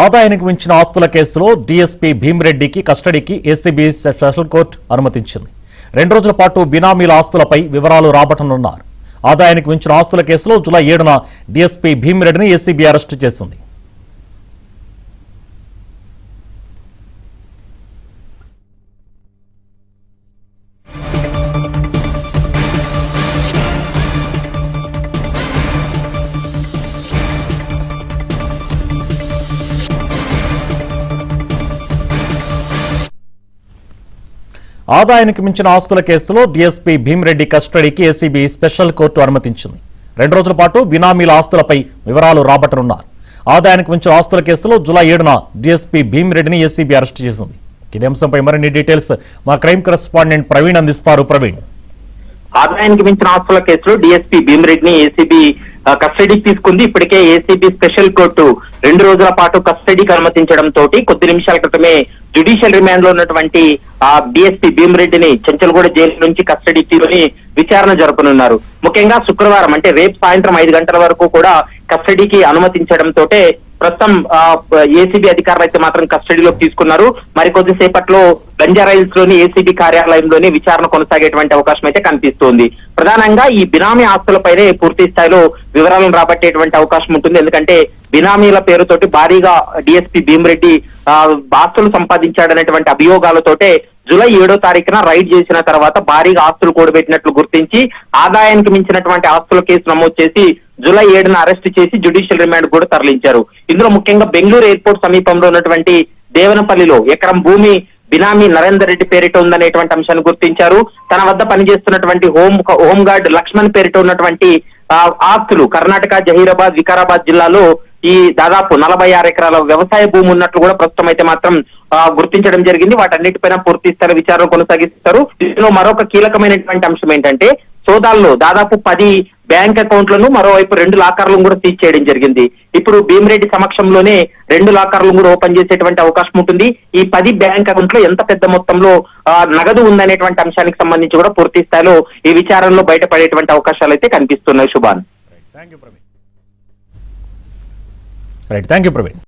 ఆదాయానికి మించిన ఆస్తుల కేసులో డీఎస్పీ భీమిరెడ్డికి కస్టడీకి ఏసీబీ స్పెషల్ కోర్టు అనుమతించింది. 2 రోజుల పాటు బినామీల ఆస్తులపై వివరాలు రాబట్టనున్నారు. ఆదాయానికి మించిన ఆస్తుల కేసులో జూలై 7న డీఎస్పీ భీమిరెడ్డిని ఏసీబీ అరెస్టు చేసింది. ఆదాయానికి మించిన ఆస్తుల కేసులో డీఎస్పీ భీమిరెడ్డి కస్టడీకి ఏసీబీ స్పెషల్ కోర్టు అనుమతించింది. 2 రోజుల పాటు బినామీల ఆస్తులపై వివరాలు రాబట్టనున్నారు. ఆదాయానికి మించిన ఆస్తుల కేసులో జూలై 7న డీఎస్పీ భీమిరెడ్డిని ఏసీబీ అరెస్టు చేసింది. ఇదే అంశంపై మరిన్ని డీటెయిల్స్ మా క్రైమ్ కరెస్పాండెంట్ ప్రవీణ్ అందిస్తారు. ప్రవీణ్, ఆదాయానికి మించిన ఆస్తుల కేసులో డీఎస్పీ భీమిరెడ్డిని ఏసీబీ కస్టడీకి తీసుకుంది. ఇప్పటికే ఏసీబీ స్పెషల్ కోర్టు 2 రోజుల పాటు కస్టడీకి అనుమతించడంతో కొద్ది నిమిషాల క్రితమే జ్యుడిషియల్ రిమాండ్ లో ఉన్నటువంటి డీఎస్పీ భీమిరెడ్డిని చెంచల్గూడ జైలు నుంచి కస్టడీకి తీసుకుని విచారణ జరపనున్నారు. ముఖ్యంగా శుక్రవారం అంటే రేపు సాయంత్రం 5 గంటల వరకు కూడా కస్టడీకి అనుమతించడంతో ప్రస్తుతం ఏసీబీ అధికారులు అయితే మాత్రం కస్టడీలోకి తీసుకున్నారు. మరికొద్దిసేపట్లో బంజారాహిల్స్ లోని ఏసీబీ కార్యాలయంలోని విచారణ కొనసాగేటువంటి అవకాశం అయితే కనిపిస్తోంది. ప్రధానంగా ఈ బినామీ ఆస్తులపైనే పూర్తి స్థాయిలో వివరాలను రాబట్టేటువంటి అవకాశం ఉంటుంది. ఎందుకంటే బినామీల పేరుతోటి భారీగా డీఎస్పీ భీమిరెడ్డి ఆస్తులు సంపాదించాడనేటువంటి అభియోగాలతోటే జూలై 7వ తారీఖున రైడ్ చేసిన తర్వాత భారీగా ఆస్తులు కూడబెట్టినట్లు గుర్తించి ఆదాయానికి మించినటువంటి ఆస్తుల కేసు నమోదు చేసి జూలై 7న అరెస్టు చేసి జ్యుడిషియల్ రిమాండ్ కూడా తరలించారు. ఇందులో ముఖ్యంగా బెంగళూరు ఎయిర్పోర్ట్ సమీపంలో ఉన్నటువంటి దేవనపల్లిలో ఎకరం భూమి బినామీ నరేందర్ రెడ్డి పేరిట ఉందనేటువంటి అంశాన్ని గుర్తించారు. తన వద్ద పనిచేస్తున్నటువంటి హోంగార్డ్ లక్ష్మణ్ పేరిట ఉన్నటువంటి ఆస్తులు కర్ణాటక జహీరాబాద్ వికారాబాద్ జిల్లాలో ఈ దాదాపు 46 ఎకరాల వ్యవసాయ భూమి ఉన్నట్లు కూడా ప్రస్తుతం అయితే మాత్రం గుర్తించడం జరిగింది. వాటన్నిటిపైన పూర్తి స్థాయి విచారణ కొనసాగిస్తారు. ఇందులో మరొక కీలకమైనటువంటి అంశం ఏంటంటే సోదాల్లో దాదాపు 10 బ్యాంక్ అకౌంట్లను మరోవైపు 2 లాకర్లను కూడా సీజ్ చేయడం జరిగింది. ఇప్పుడు భీమిరెడ్డి సమక్షంలోనే 2 లాకర్లను కూడా ఓపెన్ చేసేటువంటి అవకాశం ఉంటుంది. ఈ 10 బ్యాంక్ అకౌంట్ లో ఎంత పెద్ద మొత్తంలో నగదు ఉందనేటువంటి అంశానికి సంబంధించి కూడా పూర్తి స్థాయిలో ఈ విచారణలో బయటపడేటువంటి అవకాశాలు అయితే కనిపిస్తున్నాయి. శుభాన్. Thank you Praveen.